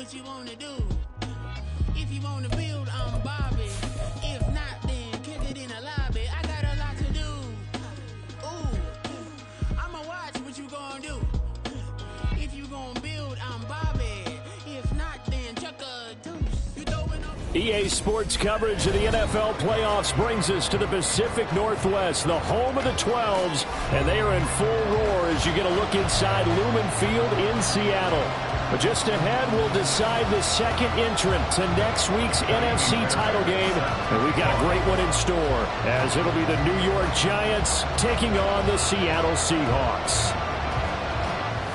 what you wanna do. If you wanna build, I'm Bobby. If not, then kick it in the lobby. I got a lot to do. Ooh, I'ma watch what you gonna do. If you gonna build, I'm Bobby. If not, then chuck a deuce. You throwing up. EA Sports coverage of the NFL playoffs brings us to the Pacific Northwest, the home of the 12s, and they are in full roar as you get a look inside Lumen Field in Seattle. But just ahead, we'll decide the second entrant to next week's NFC title game, and we've got a great one in store, as it'll be the New York Giants taking on the Seattle Seahawks.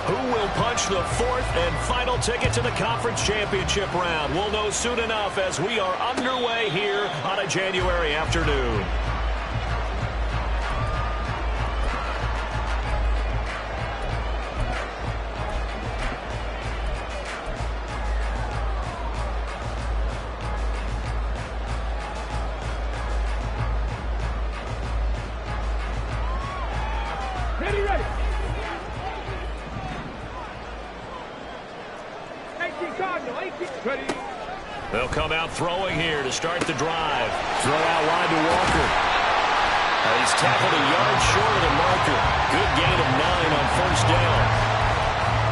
Who will punch the fourth and final ticket to the conference championship round? We'll know soon enough as we are underway here on a January afternoon. They'll come out throwing here to start the drive. Throw out wide to Walker. He's tackled a yard short of the marker. Good gain of 9 on first down.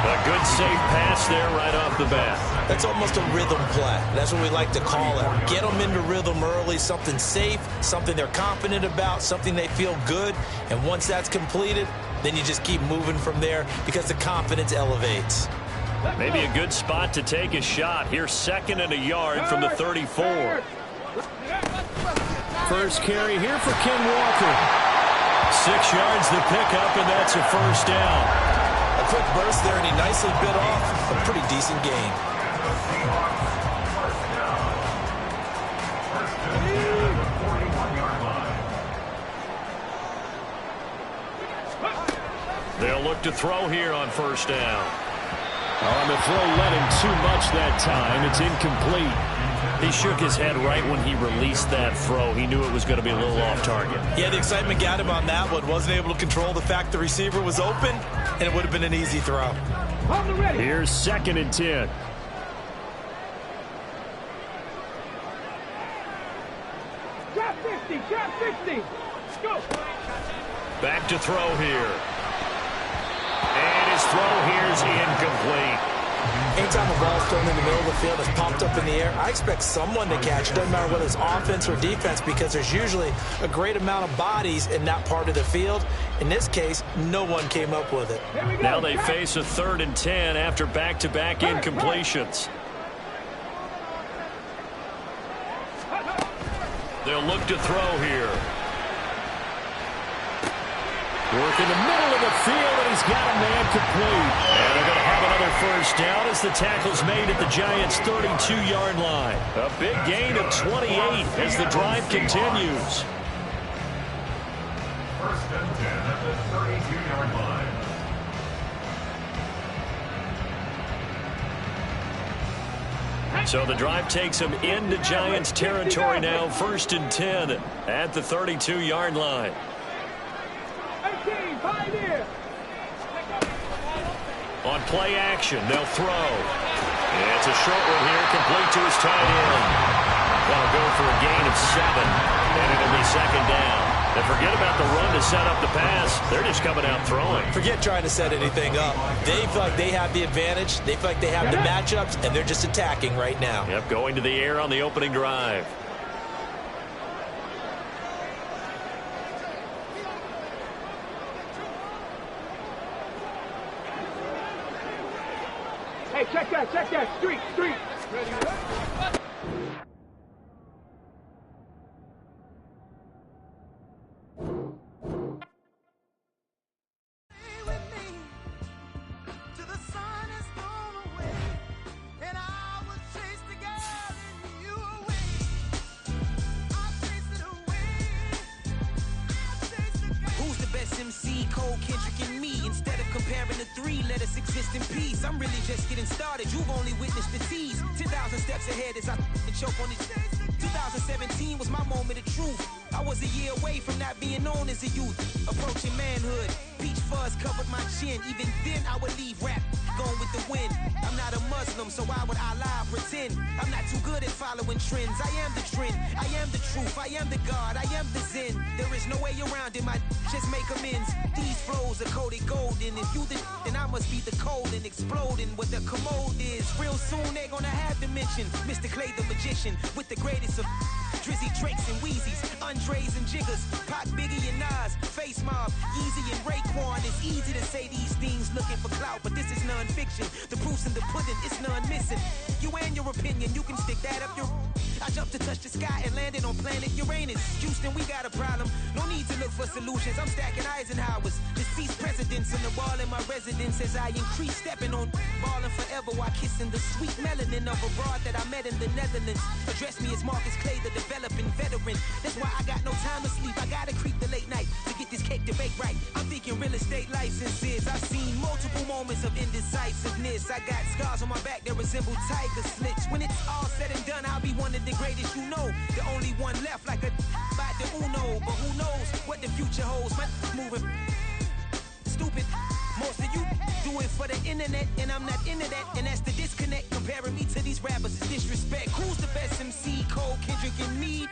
A good safe pass there right off the bat. That's almost a rhythm play. That's what we like to call it. Get them into rhythm early, something safe, something they're confident about, something they feel good. And once that's completed, then you just keep moving from there because the confidence elevates. Maybe a good spot to take a shot. Here's second and a yard from the 34. First carry here for Ken Walker. 6 yards the pickup, and that's a first down. A quick burst there, and he nicely bit off a pretty decent gain. They'll look to throw here on first down. On the throw, led him too much that time. It's incomplete. He shook his head right when he released that throw. He knew it was going to be a little off target. Yeah, the excitement got him on that one. Wasn't able to control the fact the receiver was open, and it would have been an easy throw. Here's second and 10. Drop 50, drop 50. Let's go. Back to throw here. And his throw here is incomplete. Anytime a ball's thrown in the middle of the field, it's popped up in the air, I expect someone to catch it. Doesn't matter whether it's offense or defense, because there's usually a great amount of bodies in that part of the field. In this case, no one came up with it. Now they face a 3rd and 10 after back-to-back incompletions. They'll look to throw here. Work in the middle of the field, and he's got a man complete. And they're going to have another first down as the tackle's made at the Giants' 32-yard line. A big gain of 28 as the drive continues. First and 10 at the 32-yard line. So the drive takes them into Giants territory now. 1st and 10 at the 32-yard line. On play action, they'll throw. And it's a short one here, complete to his tight end. That'll go for a gain of 7, and it'll be second down. And forget about the run to set up the pass. They're just coming out throwing. Forget trying to set anything up. They feel like they have the advantage. They feel like they have the matchups, and they're just attacking right now. Yep, going to the air on the opening drive. Hey, check that. Street. Ready. Let us exist in peace. I'm really just getting started. You've only witnessed the tease. 10,000 steps ahead as I choke on these. 2017 was my moment of truth. I was a year away from not being known as a youth. Approaching manhood, peach fuzz covered my chin. Even then I would leave rap, going with the wind. I'm not a Muslim, so why would I lie or pretend? I'm not too good at following trends. I am the trend, I am the truth, I am the God, I am the Zen. There is no way around it, my just make amends. These flows are coated golden. If you then I must be the cold and exploding what the commode is. Real soon they're gonna have to mention Mr. Clay the magician with the greatest of Drizzy, Drakes, and Wheezies, Andres and Jiggers, Pac, Biggie, and Nas, Face Mob, Yeezy, and Raekwon. It's easy to say these things looking for clout, but this is non-fiction. The proof's in the pudding, it's none missing. You and your opinion, you can stick that up your... I jumped to touch the sky and landed on planet Uranus. Houston, we got a problem. No need to look for solutions. I'm stacking Eisenhower's. Deceased presidents on the wall in my residence as I increase stepping on balling forever while kissing the sweet melanin of a broad that I met in the Netherlands. Address me as Marcus Clay, the developing veteran. That's why I got no time to sleep. I gotta creep the late night to get this cake to bake right. I'm thinking real estate licenses. I've seen multiple moments of indecisiveness. I got scars on my back that resemble tiger slits. When it's all said and done, I'll be one of the greatest you know. The only one left like a by the Uno. But who knows what the future holds? My moving stupid. Most of you do it for the internet, and I'm not into that. And that's the disconnect. Comparing me to these rappers is disrespect. Who's the best MC? Cole, Kendrick, and Meade?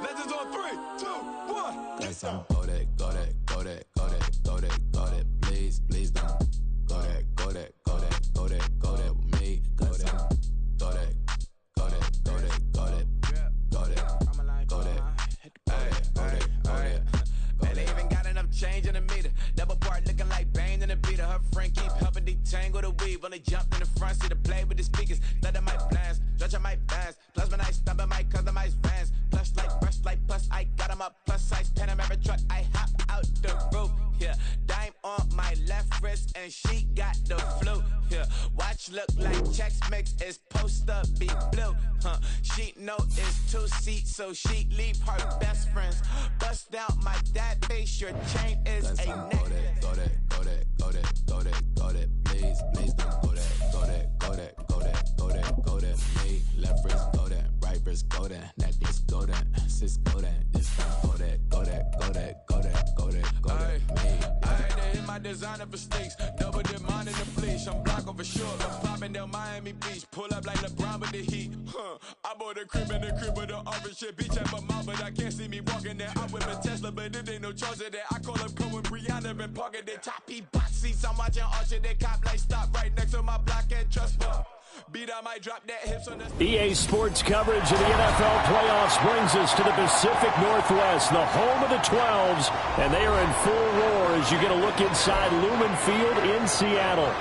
Legends on 3, 2, 1. Guess I'm go that, go that, go that, go that, go that, go that. Please, please don't go that, go that, go that, go that, go that with me. Go that, go that, go that, go that, go that, go that, go that, go that. Man, they even got enough change in the meter. Double part looking like Bane in the beater. Her friend keep helping detangle the weave. Only jumped in the front seat to play with the speakers. Let them might blast, stretch might dance. Plus when I stump in my customized vans. Plush like brush like plus I got them up. Plus size Panamera truck. I hop out the roof. Yeah, dime on my left wrist and she got the flu. Yeah, watch look like checks mix is post up be blue. She know it's 2 seats so she leave her best friends. Bust down my dad face. Your chain is a necklace. Go that, go that, go that, go that, go that. Please, please don't go that, go that, go that, go that, go that, go that. Me, left wrist go that, right wrist go that, necklace go that, sis go that, this time go that, go that, go that, go that, go that, go that. Me, I had to hit my designer for sneaks. Double demand in the bleach. I'm block over short. I'm popping down Miami Beach. Pull up like LeBron with the heat. I bought a crib in the crib with the orange shit. Beach at my mouth, but I can't see me walking there. I'm with a Tesla, but it ain't no charge of that. I call up Cohen, Brianna, and parking the top P box seats. I'm watching Archer, they cop like stop right next to my block and trust fund. Beat, I might drop that hips on the... EA Sports coverage of the NFL playoffs brings us to the Pacific Northwest, the home of the 12s, and they are in full roar as you get a look inside Lumen Field in Seattle.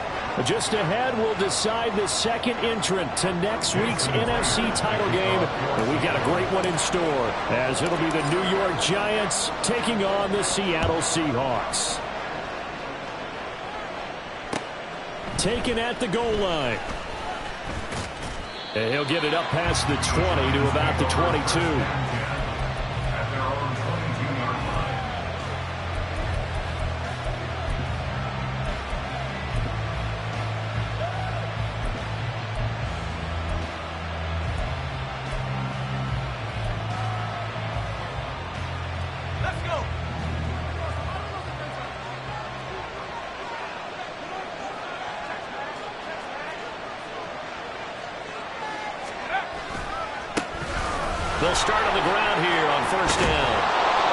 Just ahead, we'll decide the second entrant to next week's NFC title game, and we've got a great one in store, as it'll be the New York Giants taking on the Seattle Seahawks. Taken at the goal line. And he'll get it up past the 20 to about the 22. They'll start on the ground here on first down.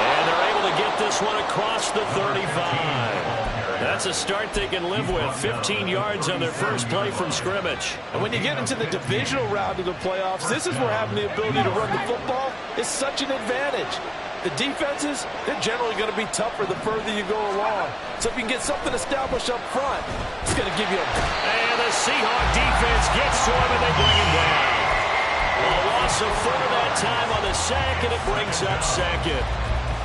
And they're able to get this one across the 35. That's a start they can live with. 15 yards on their first play from scrimmage. And when you get into the divisional round of the playoffs, this is where having the ability to run the football is such an advantage. The defenses, they're generally going to be tougher the further you go along. So if you can get something established up front, it's going to give you a... And the Seahawk defense gets to him and they bring him down. A loss of 4 that time on the sack, and it brings up second.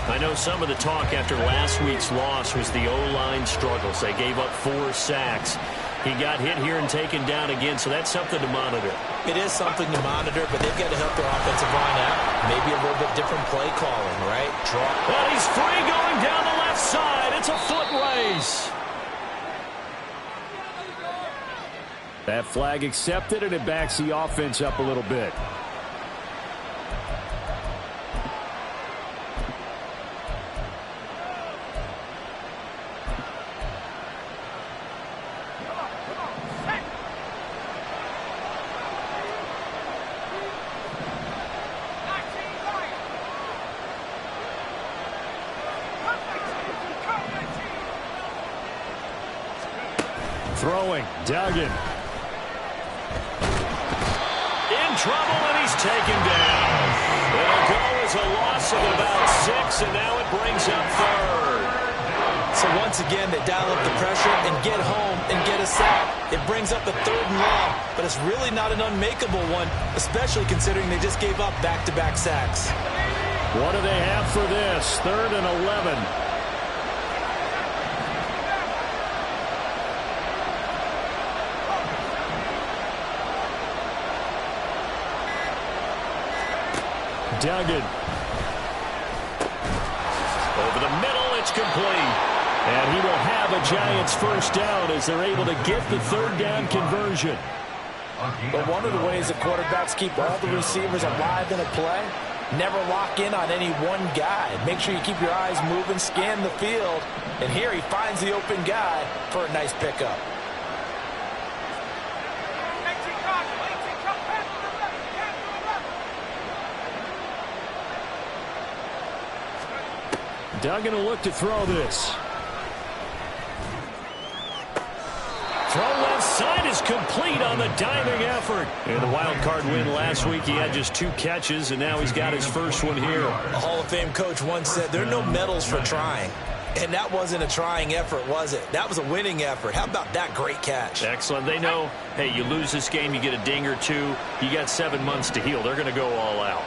I know some of the talk after last week's loss was the O-line struggles. They gave up 4 sacks. He got hit here and taken down again, so that's something to monitor. It is something to monitor, but they've got to help their offensive line out. Maybe a little bit different play calling, right? And he's free going down the left side. It's a foot race. That flag accepted, and it backs the offense up a little bit. Throwing, Duggan. In trouble, and he's taken down. It'll go as a loss of about 6, and now it brings up 3rd. So once again, they dial up the pressure and get home and get a sack. It brings up a 3rd and long, but it's really not an unmakeable one, especially considering they just gave up back-to-back sacks. What do they have for this? 3rd and 11. Duggan. Over the middle, it's complete. And he will have a Giants first down as they're able to get the 3rd down conversion. But one of the ways the quarterbacks keep all the receivers alive in a play, never lock in on any one guy. Make sure you keep your eyes moving, scan the field. And here he finds the open guy for a nice pickup. Duggan will look to throw this. Throw left side is complete on the diving effort. In the wild card win last week, he had just 2 catches, and now he's got his first one here. A Hall of Fame coach once said, there are no medals for trying. And that wasn't a trying effort, was it? That was a winning effort. How about that great catch? Excellent. They know, hey, you lose this game, you get a ding or 2. You got 7 months to heal. They're going to go all out.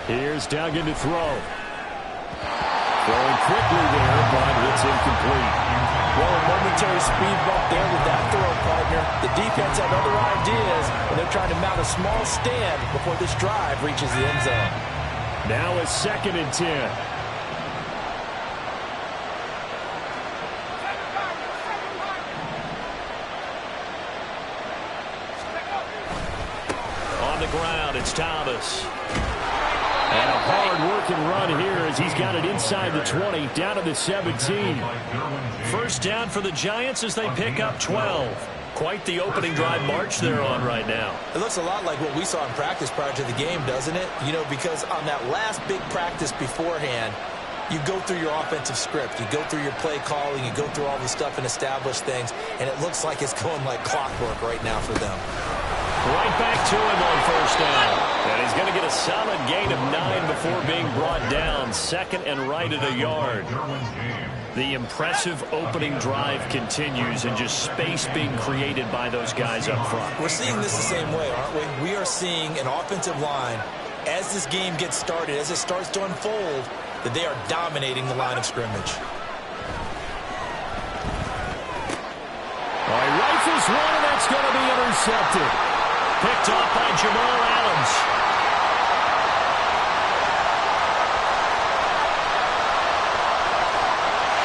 Here's Duggan to throw. Throwing quickly there, but it's incomplete. Well, a momentary speed bump there with that throw, partner. The defense had other ideas, and they're trying to mount a small stand before this drive reaches the end zone. Now it's 2nd and 10. On the ground, it's Thomas. And a hard-working run here as he's got it inside the 20, down to the 17. First down for the Giants as they pick up 12. Quite the opening drive march they're on right now. It looks a lot like what we saw in practice prior to the game, doesn't it? You know, because on that last big practice beforehand, you go through your offensive script. You go through your play calling. You go through all the stuff and establish things. And it looks like it's going like clockwork right now for them. Right back to him on first down. And he's going to get a solid gain of 9 before being brought down. 2nd and right at a yard. The impressive opening drive continues and just space being created by those guys up front. We're seeing this the same way, aren't we? We are seeing an offensive line, as this game gets started, as it starts to unfold, that they are dominating the line of scrimmage. All right, rifles one, and that's going to be intercepted. Picked off by Jamal Adams.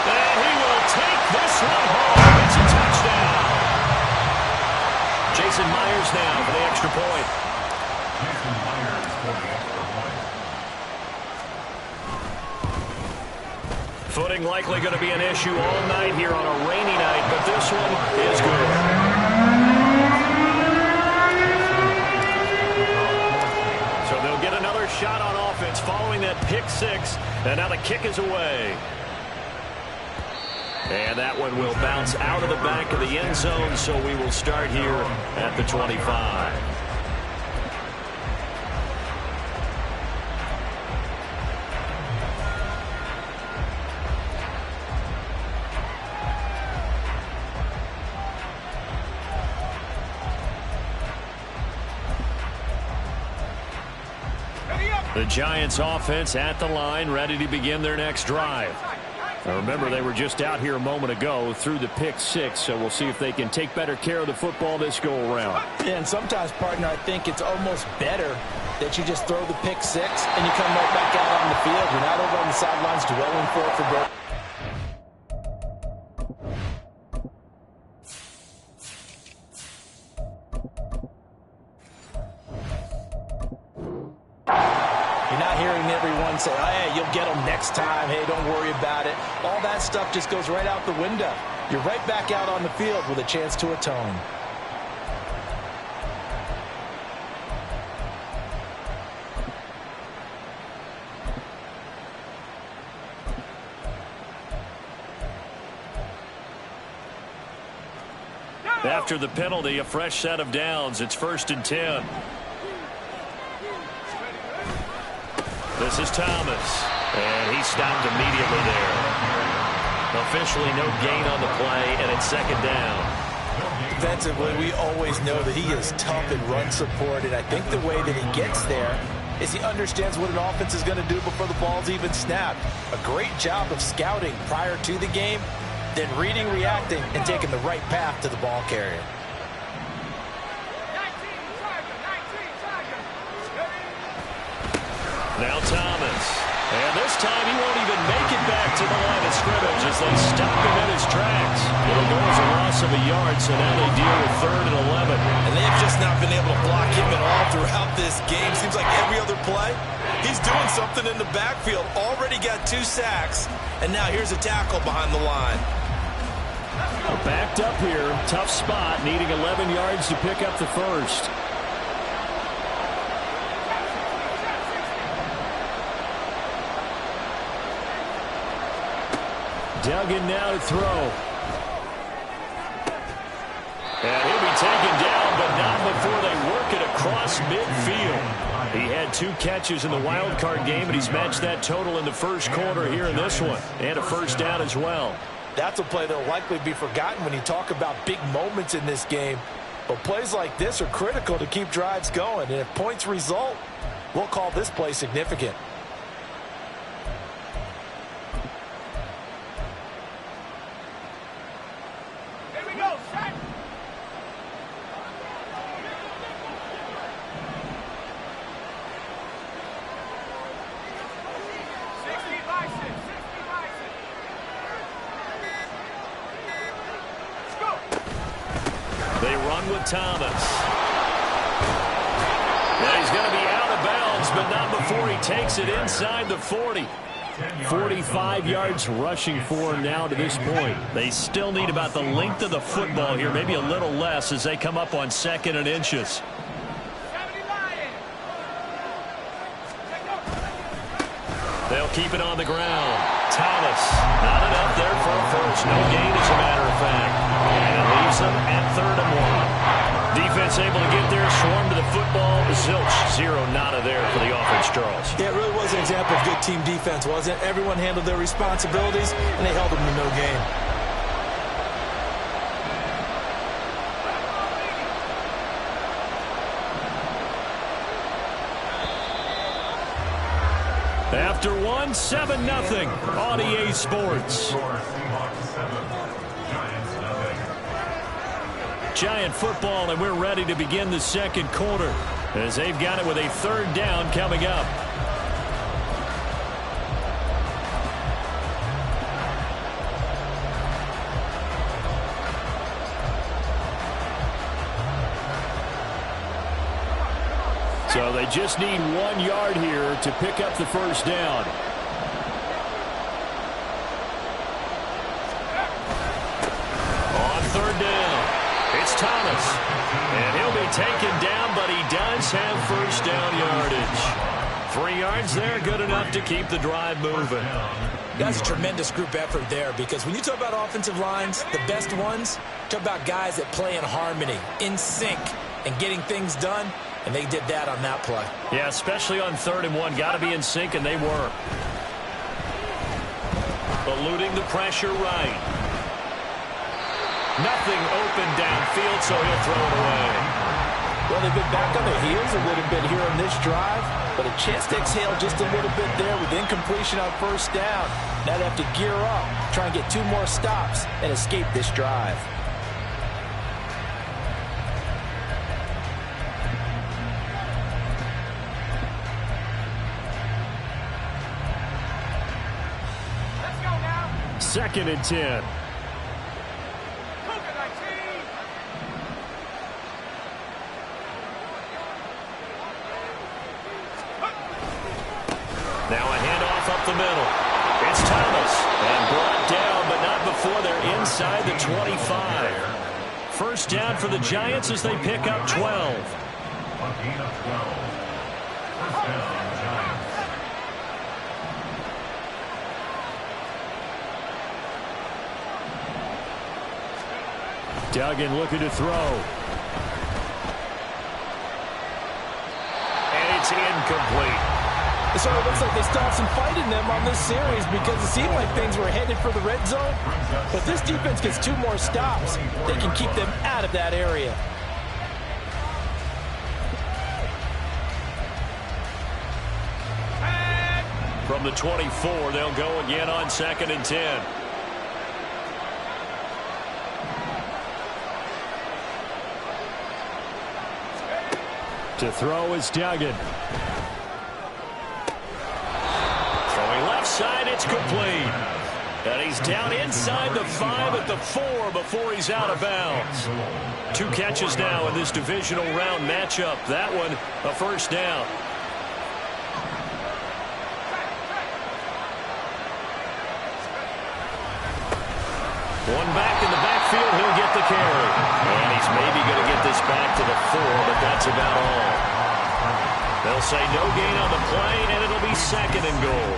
And he will take this one home. It's a touchdown. Jason Myers now for the extra point. Jason Myers for the extra point. Footing likely going to be an issue all night here on a rainy night, but this one is good. So they'll get another shot on offense following that pick six, and now the kick is away. And that one will bounce out of the back of the end zone, so we will start here at the 25. The Giants offense at the line, ready to begin their next drive. Now remember, they were just out here a moment ago through the pick six, so we'll see if they can take better care of the football this go-around. Yeah, and sometimes, partner, I think it's almost better that you just throw the pick six and you come right back out on the field. You're not over on the sidelines dwelling for it for goal. You're not hearing everyone say, hey, you'll get them next time. Hey, don't worry about it. All that stuff just goes right out the window. You're right back out on the field with a chance to atone. After the penalty, a fresh set of downs. It's 1st and 10. This is Thomas, and he stopped immediately there. Officially no gain on the play, and it's 2nd down. Defensively, we always know that he is tough in run support, and I think the way that he gets there is he understands what an offense is going to do before the ball's even snapped. A great job of scouting prior to the game, then reading, reacting, and taking the right path to the ball carrier. Now Thomas. And this time he won't even make it back to the line of scrimmage as they stop him in his tracks. It'll go as a loss of a yard, so now they deal with 3rd and 11. And they have just not been able to block him at all throughout this game. Seems like every other play, he's doing something in the backfield. Already got 2 sacks, and now here's a tackle behind the line. Backed up here, tough spot, needing 11 yards to pick up the first. Dug in now to throw. And he'll be taken down, but not before they work it across midfield. He had 2 catches in the wild card game, and he's matched that total in the first quarter here in this one. And a first down as well. That's a play that will likely be forgotten when you talk about big moments in this game. But plays like this are critical to keep drives going. And if points result, we'll call this play significant. They run with Thomas. Now he's going to be out of bounds, but not before he takes it inside the 40. 45 yards rushing for him now to this point. They still need about the length of the football here, maybe a little less as they come up on 2nd and inches. They'll keep it on the ground. Thomas, not enough there for a first. No gain, as a matter of fact. And it leaves them at 3rd and 1. Defense able to get there, swarm to the football. Zilch, 0 nada there for the offense, Charles. Yeah, it really was an example of good team defense, wasn't it? Everyone handled their responsibilities, and they held them to no gain. After 1, 7-0 on EA Sports. Giant football, and we're ready to begin the second quarter as they've got it with a 3rd down coming up. So they just need 1 yard here to pick up the first down. On 3rd down, it's Thomas. And he'll be taken down, but he does have first down yardage. 3 yards there, good enough to keep the drive moving. That's a tremendous group effort there, because when you talk about offensive lines, the best ones, talk about guys that play in harmony, in sync, and getting things done. And they did that on that play. Yeah, especially on 3rd and 1. Got to be in sync, and they were. Eluding the pressure right. Nothing open downfield, so he'll throw it away. Well, they've been back on their heels a little bit here on this drive, but a chance to exhale just a little bit there with incompletion on first down. Now they have to gear up, try and get 2 more stops, and escape this drive. Let's go now. 2nd and 10. Now a handoff up the middle. It's Thomas. And brought down, but not before they're inside the 25. First down for the Giants as they pick up 12. A gain of 12. First down, Giants. Duggan looking to throw. And it's incomplete. It sort of looks like they still have some fight in them on this series because it seemed like things were headed for the red zone. But this defense gets 2 more stops. They can keep them out of that area. From the 24, they'll go again on 2nd and 10. To throw is Duggan. Left side, it's complete. And he's down inside the 5 at the 4 before he's out of bounds. 2 catches now in this divisional round matchup. That one, a first down. One back in the backfield, he'll get the carry. And he's maybe going to get this back to the 4, but that's about all. They'll say no gain on the play, and it'll be 2nd and goal.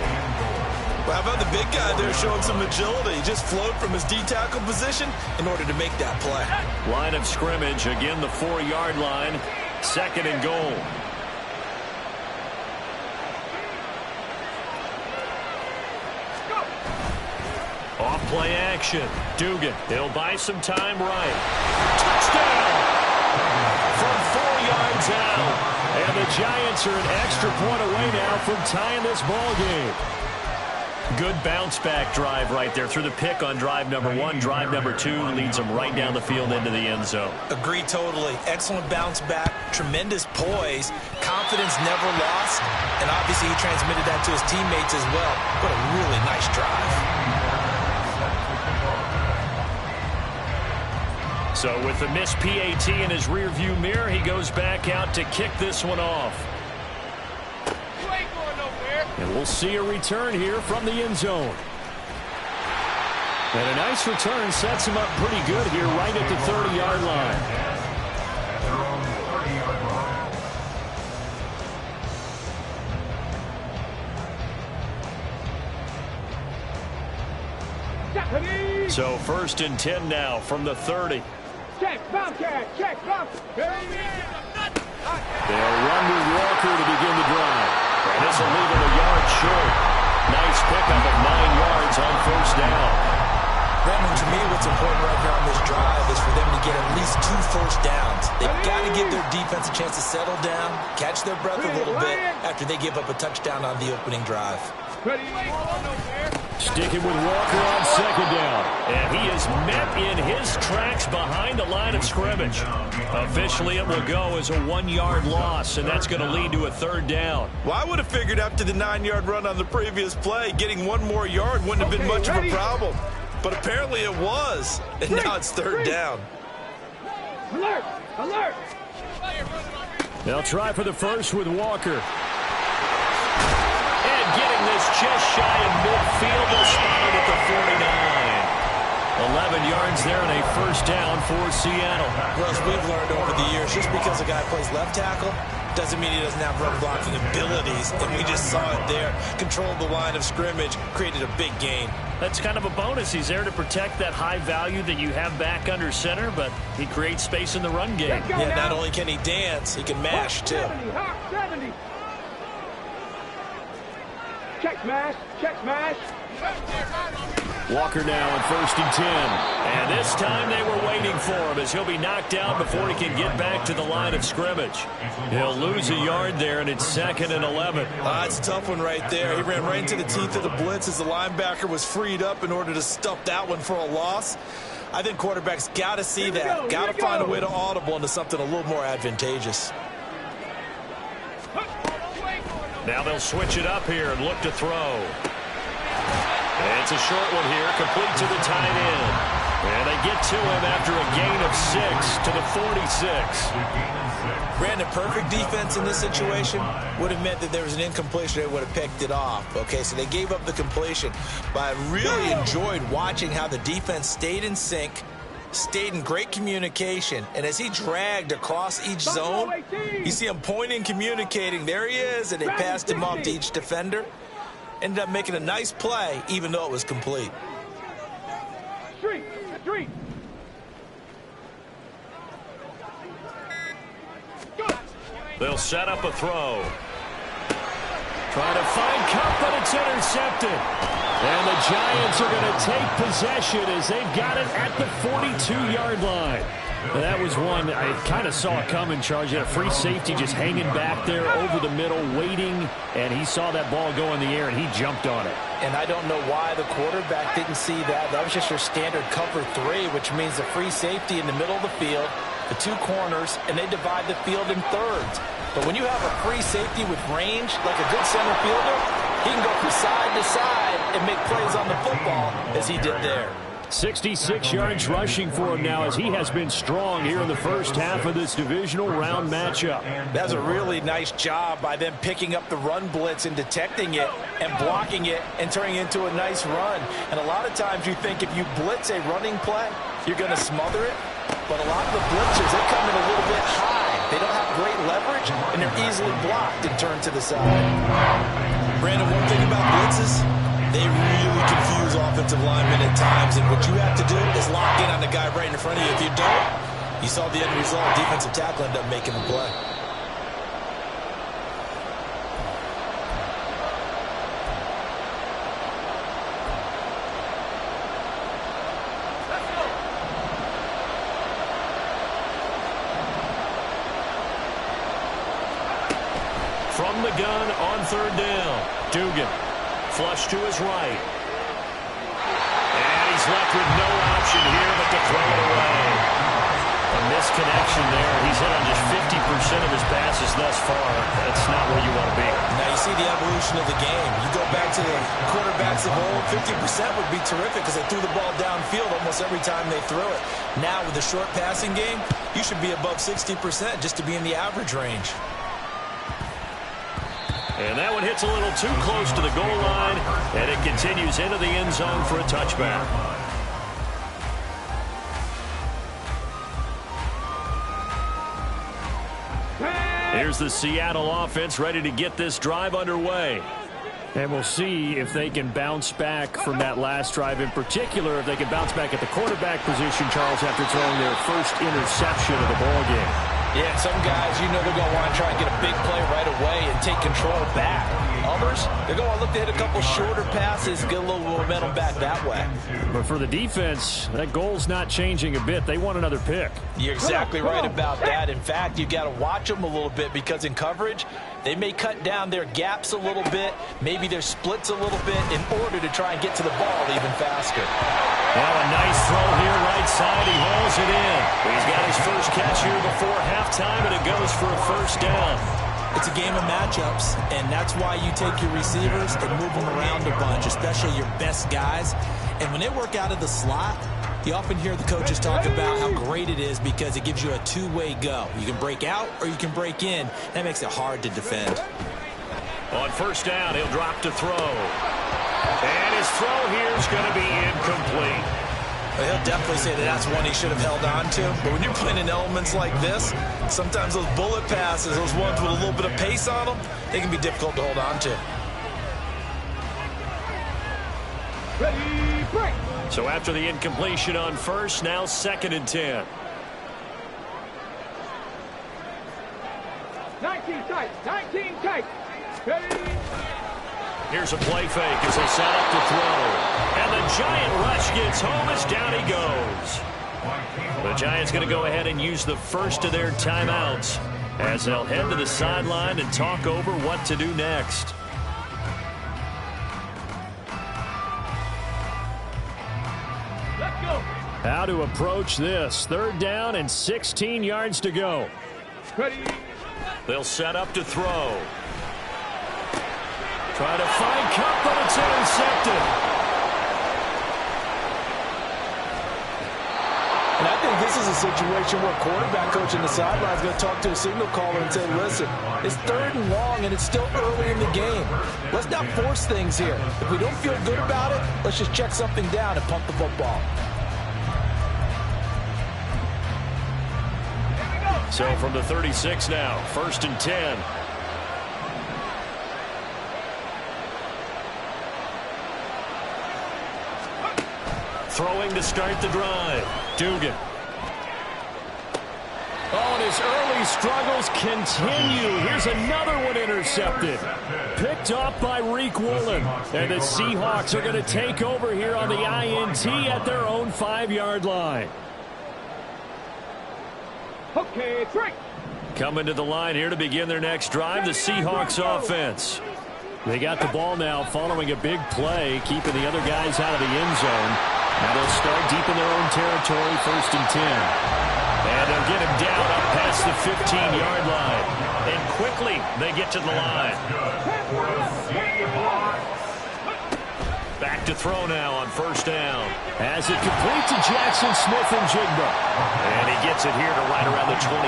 Well, how about the big guy there showing some agility? He just flowed from his D-tackle position in order to make that play. Line of scrimmage, again the 4-yard line. 2nd and goal. Off play action. Dugan, he'll buy some time right. Touchdown! From 4 yards out. And the Giants are an extra point away now from tying this ball game. Good bounce-back drive right there through the pick on drive number 1. Drive number 2 leads them right down the field into the end zone. Agree totally. Excellent bounce back, tremendous poise, confidence never lost, and obviously he transmitted that to his teammates as well. What a really nice drive. So with the missed PAT in his rearview mirror, he goes back out to kick this one off. And we'll see a return here from the end zone. And a nice return sets him up pretty good here right at the 30-yard line. So 1st and 10 now from the 30. Check, Bobcat, check, Bobcat. They'll run with Walker to begin the drive. And this will leave him a yard short. Nice pickup of 9 yards on first down. Raymond, to me, what's important right now on this drive is for them to get at least 2 first downs. They've got to give their defense a chance to settle down, catch their breath a little bit after they give up a touchdown on the opening drive. Sticking with Walker on 2nd down. And he is met in his tracks behind the line of scrimmage. Officially, it will go as a 1-yard loss, and that's going to lead to a 3rd down. Well, I would have figured after the 9-yard run on the previous play, getting 1 more yard wouldn't have been much of a problem. But apparently it was, and now it's 3rd down. Alert! Alert! They'll try for the first with Walker. Getting this just shy of midfield. They'll spot it at the 49. 11 yards there and a first down for Seattle. Well, as we've learned over the years, just because a guy plays left tackle doesn't mean he doesn't have run blocking abilities. And we just saw it there. Controlled the line of scrimmage, created a big gain. That's kind of a bonus. He's there to protect that high value that you have back under center, but he creates space in the run game. Yeah, not only can he dance, he can mash too. 70, Hawk 70. Check smash. Check smash. Walker now on 1st and 10. And this time they were waiting for him as he'll be knocked out before he can get back to the line of scrimmage. He'll lose a yard there, and it's 2nd and 11. It's a tough one right there. He ran right into the teeth of the blitz as the linebacker was freed up in order to stuff that one for a loss. I think quarterbacks got to see that. Got to find a way to audible into something a little more advantageous. Now they'll switch it up here and look to throw. It's a short one here, complete to the tight end. And they get to him after a gain of 6 to the 46. Brandon, perfect defense in this situation would have meant that there was an incompletion. They would have picked it off. Okay, so they gave up the completion. But I really enjoyed watching how the defense stayed in sync, stayed in great communication, and as he dragged across each zone, you see him pointing, communicating. There he is, and they passed him off to each defender. Ended up making a nice play, even though it was complete. Street. They'll set up a throw. Trying to find Cup, but it's intercepted. And the Giants are going to take possession as they've got it at the 42-yard line. And that was one I kind of saw coming, Charles. You had a free safety just hanging back there over the middle, waiting, and he saw that ball go in the air, and he jumped on it. And I don't know why the quarterback didn't see that. That was just your standard cover 3, which means a free safety in the middle of the field, the 2 corners, and they divide the field in thirds. But when you have a free safety with range, like a good center fielder, he can go from side to side and make plays on the football as he did there. 66 yards rushing for him now as he has been strong here in the first half of this divisional round matchup. That's a really nice job by them picking up the run blitz and detecting it and blocking it and turning it into a nice run. And a lot of times you think if you blitz a running play, you're going to smother it. But a lot of the blitzers, they come in a little bit high. They don't have great leverage, and they're easily blocked and turned to the side. Brandon, one thing about blitzes, they really confuse offensive linemen at times, and what you have to do is lock in on the guy right in front of you. If you don't, you saw the end result. Defensive tackle ended up making the play. From the gun on 3rd down. Dugan. Flush to his right. And he's left with no option here but to throw it away. A misconnection there. He's hit on just 50% of his passes thus far. That's not where you want to be. Now you see the evolution of the game. You go back to the quarterbacks of old, 50% would be terrific because they threw the ball downfield almost every time they threw it. Now with the short passing game, you should be above 60% just to be in the average range. And that one hits a little too close to the goal line, and it continues into the end zone for a touchback. Here's the Seattle offense ready to get this drive underway. And we'll see if they can bounce back from that last drive, in particular if they can bounce back at the quarterback position, Charles, after throwing their first interception of the ball game. Yeah, some guys, you know, they're going to want to try and get a big play right away and take control back. Others, they're going to look to hit a couple shorter passes, get a little momentum back that way. But for the defense, that goal's not changing a bit. They want another pick. You're exactly right about that. In fact, you got to watch them a little bit because in coverage, they may cut down their gaps a little bit, maybe their splits a little bit in order to try and get to the ball even faster. Well, a nice throw here right side. He hauls it in. He's got his first catch here before halftime, and it goes for a first down. It's a game of matchups, and that's why you take your receivers and move them around a bunch, especially your best guys. And when they work out of the slot, you often hear the coaches talk about how great it is because it gives you a two-way go. You can break out or you can break in. That makes it hard to defend. On first down, he'll drop to throw. And his throw here is going to be incomplete. Well, he'll definitely say that that's one he should have held on to. But when you're playing in elements like this, sometimes those bullet passes, those ones with a little bit of pace on them, they can be difficult to hold on to. Ready, break. So after the incompletion on first, now 2nd and 10. 19 tight, 19 tight. Ready. Here's a play fake as they set up to throw. And the Giant rush gets home as down he goes. The Giants going to go ahead and use the first of their timeouts as they'll head to the sideline and talk over what to do next. How to approach this. 3rd down and 16 yards to go. They'll set up to throw. Try to find Cup, but it's intercepted. And I think this is a situation where quarterback coach in the sideline is going to talk to a signal caller and say, listen, it's 3rd and long and it's still early in the game. Let's not force things here. If we don't feel good about it, let's just check something down and punt the football. So from the 36 now, 1st and 10. Throwing to start the drive. Dugan. Oh, and his early struggles continue. Here's another one intercepted. Picked off by Reek Woolen. And the Seahawks are going to take over here on the INT at their own 5-yard line. Okay, 3. Coming to the line here to begin their next drive, the Seahawks offense. They got the ball now following a big play, keeping the other guys out of the end zone. Now they'll start deep in their own territory, 1st and 10. And they'll get him down up past the 15-yard line. And quickly they get to the line. Back to throw now on 1st down. As it complete to Jackson Smith and Jigba. And he gets it here to right around the 24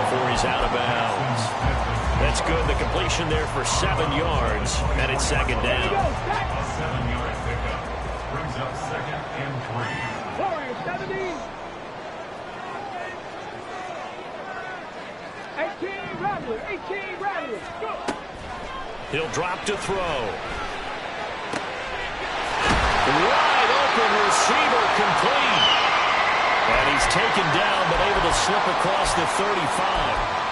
before he's out of bounds. That's good. The completion there for 7 yards. And it's 2nd down. 7-yard pickup. Brings up 2nd and 3. Warriors 70. 18 Rattler. 18 Rattler. Go. He'll drop to throw. Wide open receiver complete. And he's taken down but able to slip across the 35.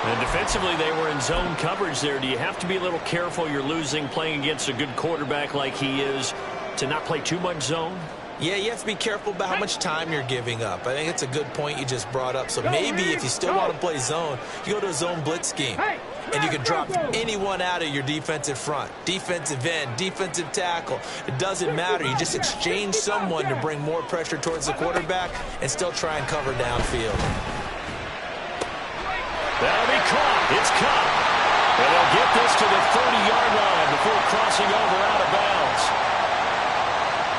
And defensively they were in zone coverage there. Do you have to be a little careful? You're losing playing against a good quarterback like he is to not play too much zone? Yeah, you have to be careful about how much time you're giving up. I think it's a good point you just brought up. So maybe if you still want to play zone, you go to a zone blitz scheme. And you can drop anyone out of your defensive front. Defensive end, defensive tackle. It doesn't matter. You just exchange someone to bring more pressure towards the quarterback and still try and cover downfield. That'll be caught. It's caught. And they'll get this to the 30-yard line before crossing over out of bounds.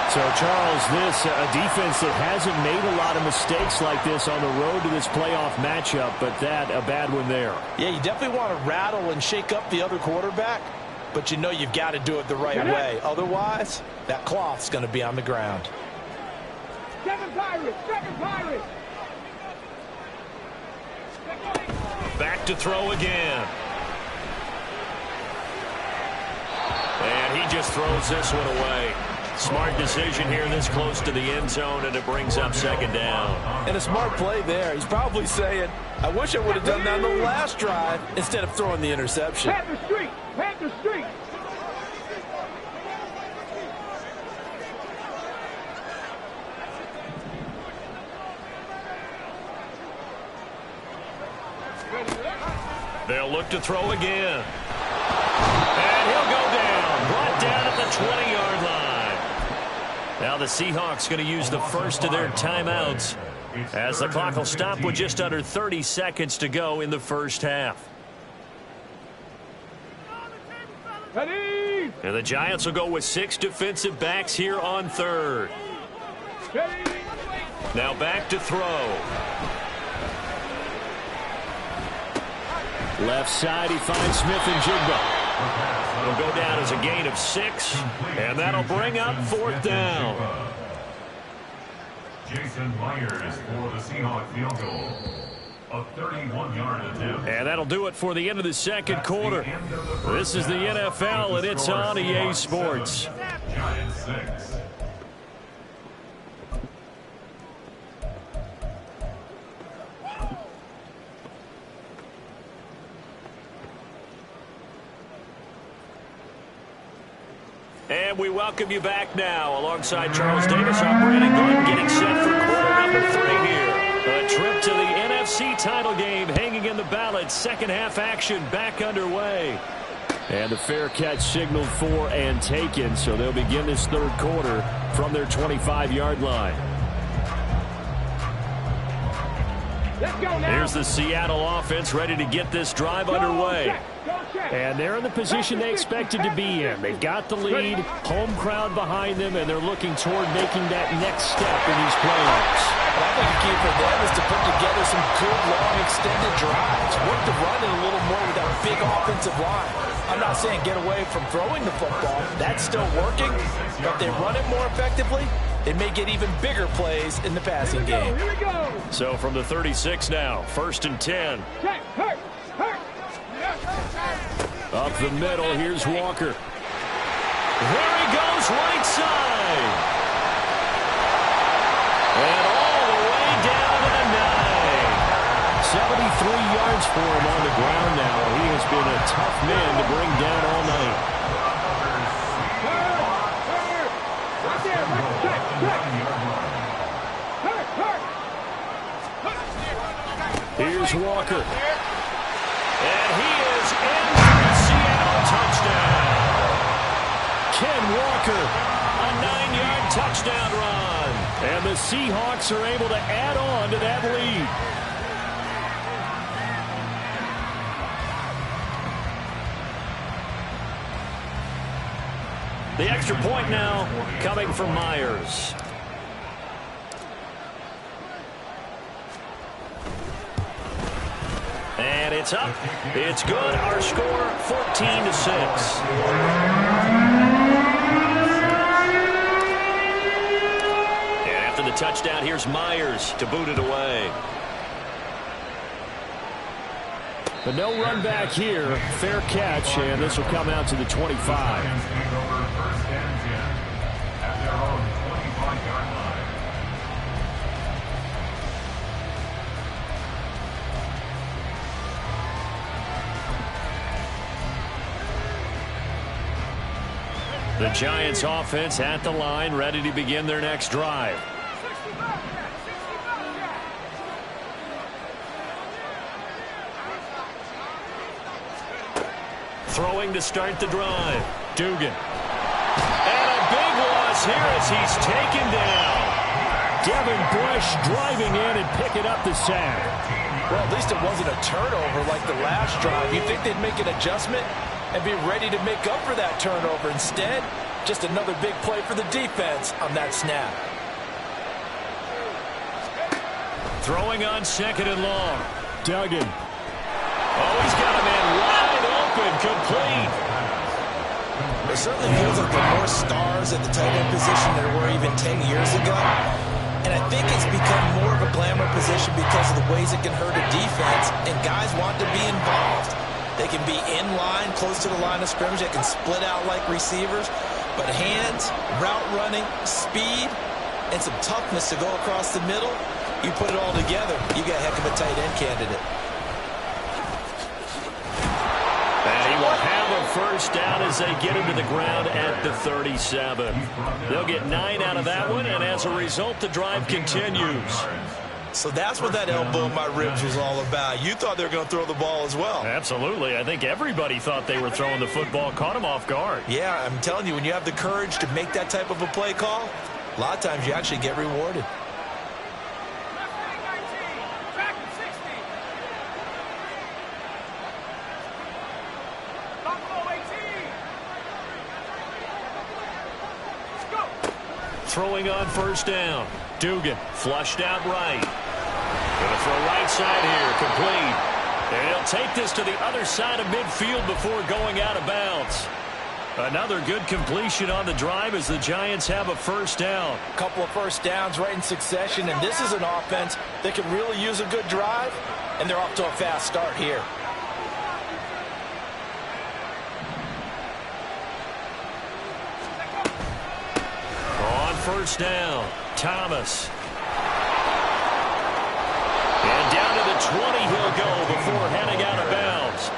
So, Charles, this a defense that hasn't made a lot of mistakes like this on the road to this playoff matchup, but that a bad one there. Yeah, you definitely want to rattle and shake up the other quarterback, but you know you've got to do it the right way. Otherwise, that cloth's going to be on the ground. 7 Pirates. 7 Pirates. Back to throw again. And he just throws this one away. Smart decision here this close to the end zone, and it brings up 2nd down. And a smart play there. He's probably saying, I wish I would have done that on the last drive instead of throwing the interception. Panther Street. Panther Street. They'll look to throw again. And he'll go down. Brought down at the 20-yard line. Now the Seahawks going to use the first of their timeouts as the clock will stop with just under 30 seconds to go in the first half. Ready. And the Giants will go with 6 defensive backs here on 3rd. Ready. Now back to throw. Left side, he finds Smith and Jigba. It'll go down as a gain of 6, and that'll bring up 4th down. Jason Myers for the Seahawks field goal. A 31-yard attempt. And that'll do it for the end of the second quarter. This is the NFL, and it's on EA Sports. Giants 6. And we welcome you back now. Alongside Charles Davis, I'm Brandon Glenn, getting set for quarter number 3 here. A trip to the NFC title game hanging in the balance. Second half action back underway. And the fair catch signaled for and taken, so they'll begin this third quarter from their 25-yard line. Here's the Seattle offense ready to get this drive underway. And they're in the position they expected to be in. They've got the lead, home crowd behind them, and they're looking toward making that next step in these playoffs. I think the key for them is to put together some good, long, extended drives. Work the run in a little more with that big offensive line. I'm not saying get away from throwing the football. That's still working. But if they run it more effectively, they may get even bigger plays in the passing game. Here we go. So from the 36 now, 1st and 10. Up the middle, here's Walker. There he goes, right side. And all the way down to the 9. 73 yards for him on the ground now. He has been a tough man to bring down all night. Here's Walker. And he is in for a Seattle touchdown. Ken Walker, a 9-yard touchdown run. And the Seahawks are able to add on to that lead. The extra point now coming from Myers. And it's up. It's good. Our score, 14-6. And after the touchdown, here's Myers to boot it away. But no run back here. Fair catch, and this will come out to the 25. The Giants offense at the line, ready to begin their next drive. Throwing to start the drive. Dugan. And a big loss here as he's taken down. Devin Bush driving in and picking up the sack. Well, at least it wasn't a turnover like the last drive. You'd think they'd make an adjustment and be ready to make up for that turnover. Instead, just another big play for the defense on that snap. Throwing on 2nd and long. Duggan. Oh, he's got a man wide open, complete. It certainly feels like there are more stars at the tight end position than there were even 10 years ago. And I think it's become more of a glamour position because of the ways it can hurt a defense, and guys want to be involved. They can be in line, close to the line of scrimmage. They can split out like receivers. But hands, route running, speed, and some toughness to go across the middle, you put it all together, you got a heck of a tight end candidate. And he will have a first down as they get him to the ground at the 37. They'll get 9 out of that one, and as a result, the drive continues. So that's what that elbow in my ribs was all about. You thought they were going to throw the ball as well. Absolutely. I think everybody thought they were throwing the football, caught him off guard. Yeah, I'm telling you, when you have the courage to make that type of a play call, a lot of times you actually get rewarded. Throwing on first down. Dugan flushed out right. Going to throw right side here, complete. And he'll take this to the other side of midfield before going out of bounds. Another good completion on the drive as the Giants have a first down. A couple of first downs right in succession, and this is an offense that can really use a good drive, and they're off to a fast start here. On first down, Thomas. And down to the 20 he'll go before heading out of bounds.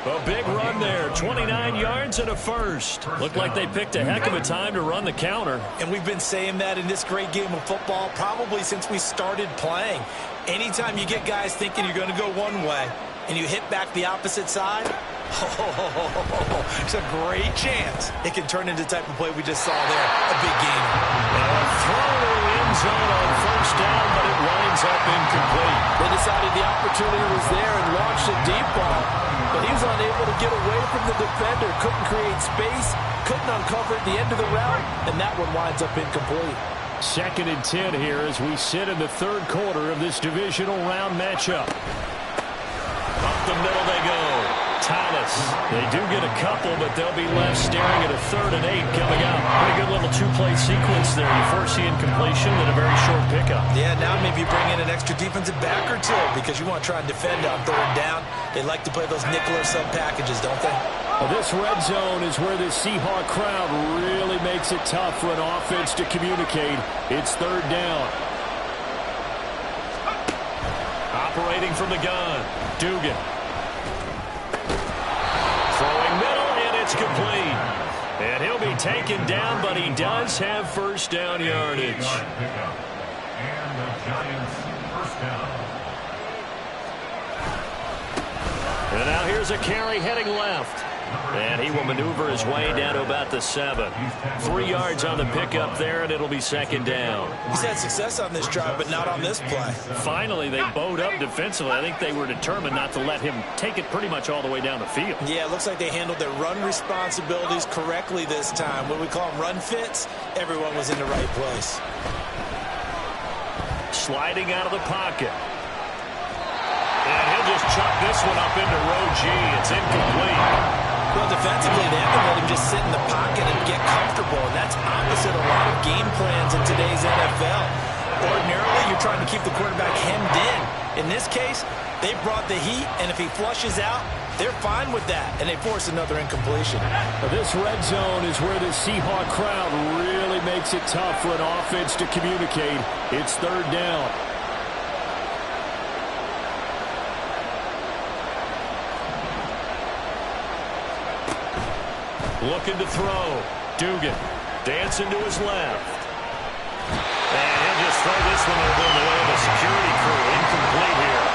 A big run there, 29 yards and a first. Looked like they picked a heck of a time to run the counter. And we've been saying that in this great game of football probably since we started playing. Anytime you get guys thinking you're going to go one way and you hit back the opposite side, it's a great chance it can turn into the type of play we just saw there. A big game. Throw to the end zone on first down, but it winds up incomplete. They decided the opportunity was there and launched a deep ball, but he was unable to get away from the defender, couldn't create space, couldn't uncover at the end of the route, and that one winds up incomplete. 2nd and 10 here as we sit in the 3rd quarter of this divisional round matchup. Up the middle they go. Thomas. They do get a couple, but they'll be left staring at a 3rd and 8 coming up. Pretty good little 2-play sequence there. You force the incompletion, then a very short pickup. Yeah, now maybe you bring in an extra defensive back or two because you want to try and defend on 3rd down. They like to play those nickel or sub packages, don't they? Well, this red zone is where the Seahawk crowd really makes it tough for an offense to communicate. It's 3rd down. Operating from the gun, Dugan. Throwing middle, and it's complete. And he'll be taken down, but he does have first down yardage. And the Giants first down. And now here's a carry heading left. And he will maneuver his way down to about the 7. 3 yards on the pickup there, and it'll be 2nd down. He's had success on this drive, but not on this play. Finally, they bowed up defensively. I think they were determined not to let him take it pretty much all the way down the field. Yeah, it looks like they handled their run responsibilities correctly this time. What we call them run fits, everyone was in the right place. Sliding out of the pocket. And he'll just chuck this one up into row G. It's incomplete. Well, defensively, they have to let him just sit in the pocket and get comfortable, and that's opposite a lot of game plans in today's NFL. Ordinarily, you're trying to keep the quarterback hemmed in. In this case, they brought the heat, and if he flushes out, they're fine with that, and they force another incompletion. This red zone is where the Seahawk crowd really makes it tough for an offense to communicate. It's 3rd down. Looking to throw. Dugan dancing to his left. And he'll just throw this one over the way of a security crew. Incomplete here.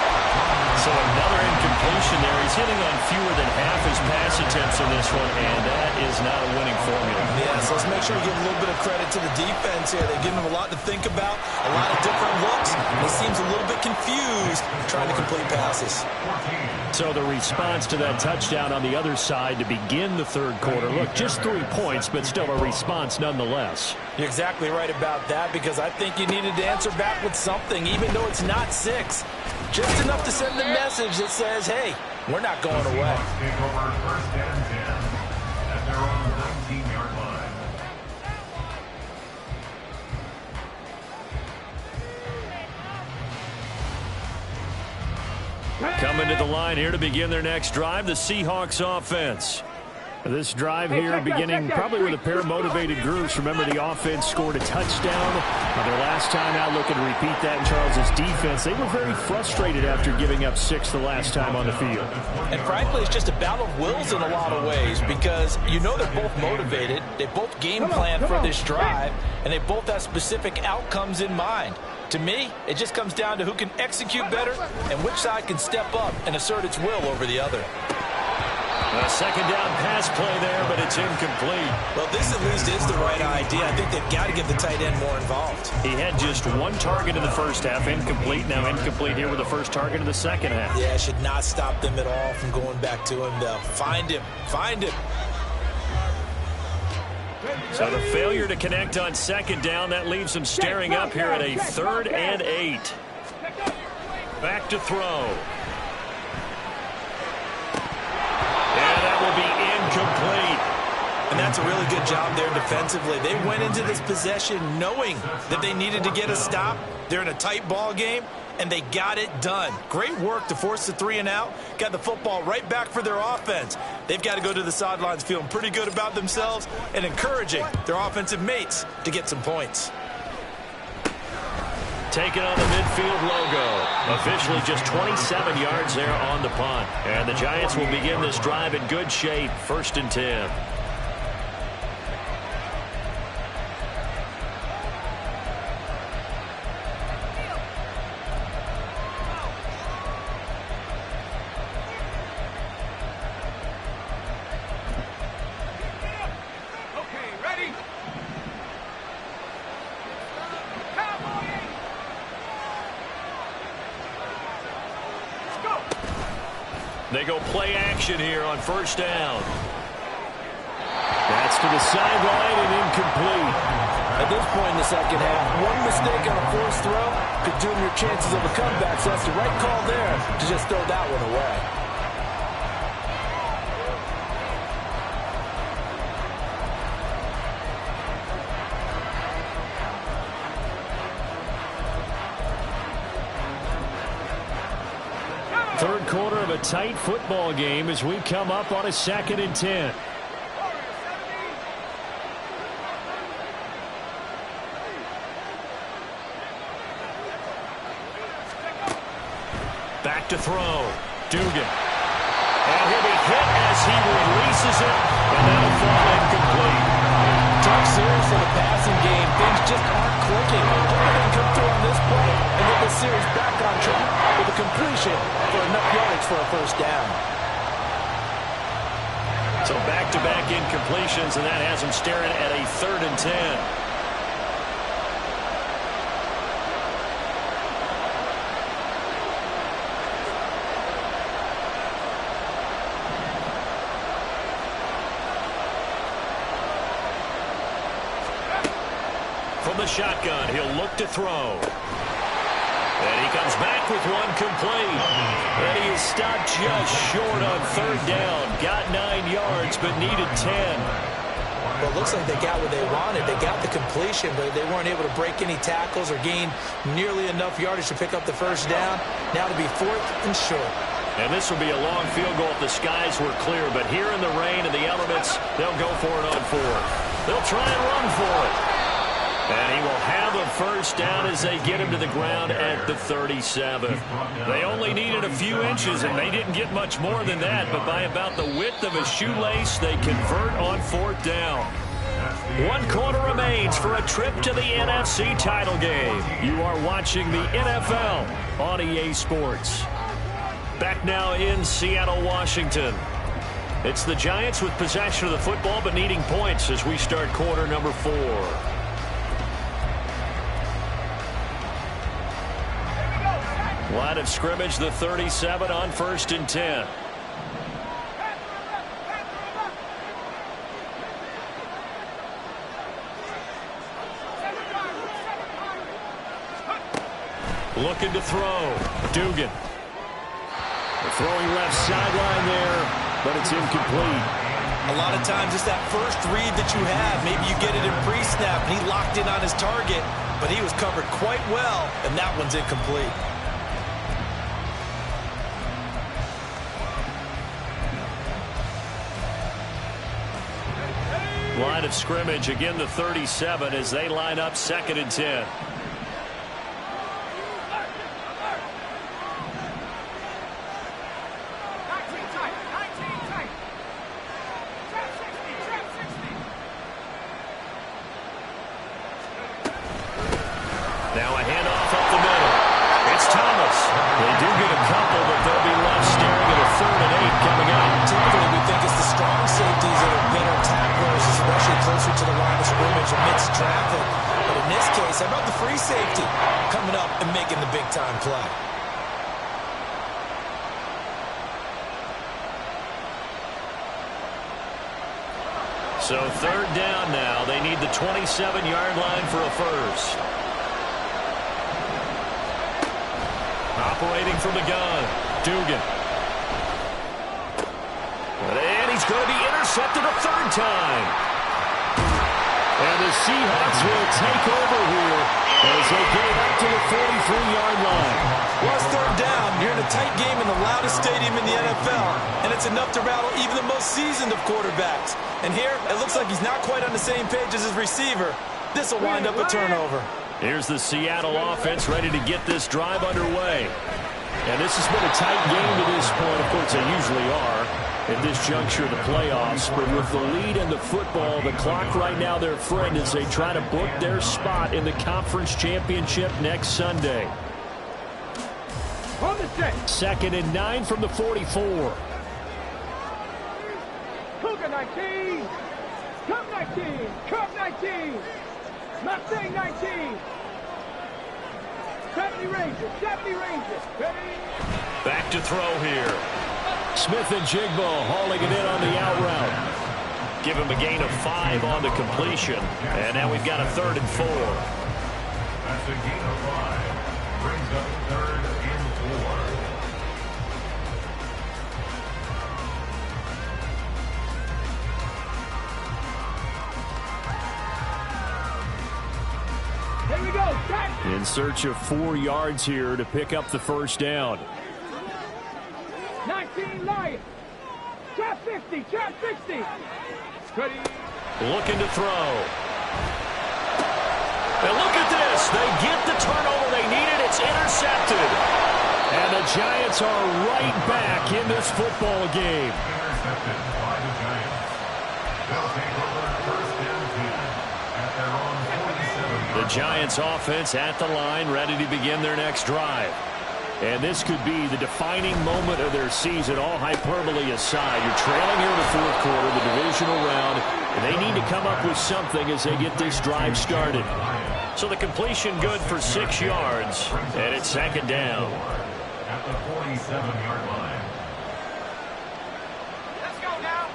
So another incompletion there. He's hitting on fewer than half his pass attempts in this one, and that is not a winning formula. Yeah, so let's make sure we give a little bit of credit to the defense here. They've given him a lot to think about, a lot of different looks. He seems a little bit confused trying to complete passes. So the response to that touchdown on the other side to begin the 3rd quarter. Look, just 3 points, but still a response nonetheless. You're exactly right about that because I think you needed to answer back with something, even though it's not 6. Just enough to send the message that says, hey, we're not going away. Take over 1st and 10 at their own 19-yard line. Coming to the line here to begin their next drive, the Seahawks offense. This drive here beginning probably with a pair of motivated groups. Remember, the offense scored a touchdown on their last time out. Looking to repeat that in Charles's defense. They were very frustrated after giving up 6 the last time on the field. And frankly, it's just a battle of wills in a lot of ways because you know they're both motivated. They both game plan for this drive, and they both have specific outcomes in mind. To me, it just comes down to who can execute better and which side can step up and assert its will over the other. A 2nd down pass play there, but it's incomplete. Well, this at least is the right idea. I think they've got to get the tight end more involved. He had just 1 target in the first half, incomplete. Now incomplete here with the first target in the second half. Yeah, it should not stop them at all from going back to him, though. Find him. Find him. So the failure to connect on 2nd down, that leaves them staring up here at a 3rd and 8. Back to throw. And that will be incomplete. And that's a really good job there defensively. They went into this possession knowing that they needed to get a stop. They're in a tight ball game, and they got it done. Great work to force the 3 and out. Got the football right back for their offense. They've got to go to the sidelines feeling pretty good about themselves and encouraging their offensive mates to get some points. taking on the midfield logo. Officially just 27 yards there on the punt. And the Giants will begin this drive in good shape, 1st and 10. They go play action here on 1st down. That's to the sideline and incomplete. At this point in the second half, one mistake on a forced throw could doom your chances of a comeback, so that's the right call there to just throw that one away. Third quarter of a tight football game as we come up on a 2nd and 10. Back to throw. Dugan. And he'll be hit as he releases it, and that'll fall incomplete. Tough series for the passing game. Things just aren't clicking. They can come through on this play and get this series back on track with a completion for enough yards for a 1st down. So back-to-back incompletions, and that has him staring at a 3rd and 10. From the shotgun, he'll look to throw. And he comes back with one complete. And he is stopped just short on 3rd down. Got 9 yards, but needed 10. Well, it looks like they got what they wanted. They got the completion, but they weren't able to break any tackles or gain nearly enough yardage to pick up the 1st down. Now to be 4th and short. And this will be a long field goal if the skies were clear. But here in the rain and the elements, they'll go for it on 4th. They'll try and run for it. And he will have a 1st down as they get him to the ground at the 37. They only needed a few inches, and they didn't get much more than that. But by about the width of a shoelace, they convert on 4th down. 1 quarter remains for a trip to the NFC title game. You are watching the NFL on EA Sports. Back now in Seattle, Washington. It's the Giants with possession of the football, but needing points as we start quarter number 4. Line of scrimmage, the 37 on 1st and 10. Looking to throw. Dugan. Throwing left sideline there, but it's incomplete. A lot of times it's that first read that you have. Maybe you get it in pre-snap, and he locked in on his target, but he was covered quite well, and that one's incomplete. Line of scrimmage, again the 37 as they line up 2nd and 10. Now a handoff up the middle. It's Thomas. They do get a couple, but they'll be left staring at a 3rd and 8 coming up. Typically, we think it's the strong safeties that are better tacklers, especially closer to the line of scrimmage amidst traffic. But in this case, how about the free safety coming up and making the big-time play? So 3rd down now. They need the 27-yard line for a 1st. Operating from the gun, Dugan. And he's going to be intercepted a 3rd time. And the Seahawks will take over here as they get it up to the 43-yard line. Well, it's 3rd down. You're in a tight game in the loudest stadium in the NFL, and it's enough to rattle even the most seasoned of quarterbacks. And here, it looks like he's not quite on the same page as his receiver. This will wind up a turnover. Here's the Seattle offense ready to get this drive underway. And this has been a tight game to this point. Of course, they usually are at this juncture of the playoffs. But with the lead in the football, the clock right now their friend as they try to book their spot in the conference championship next Sunday. On the set. 2nd and 9 from the 44. Cougar 19. Cup 19. Cup 19. Mustang 19. 70 Rangers. 70 Rangers. Ready? Back to throw here. Smith and Jigbo hauling it in on the out route. Give him a gain of 5 on the completion. And now we've got a 3rd and 4. That's a gain of 5. Brings up 3rd and 4. Here we go. Back. In search of 4 yards here to pick up the first down. 19 Lions. Trap 50. Trap 60. Ready? Looking to throw. And look at this. They get the turnover they needed. It's intercepted. And the Giants are right back in this football game. Intercepted by the Giants. They'll take over 1st and 10 at their own 47. The Giants offense at the line, ready to begin their next drive. And this could be the defining moment of their season, all hyperbole aside. You're trailing here in the 4th quarter, the divisional round, and they need to come up with something as they get this drive started. So the completion good for 6 yards, and it's 2nd down. At the 47-yard line. Let's go now.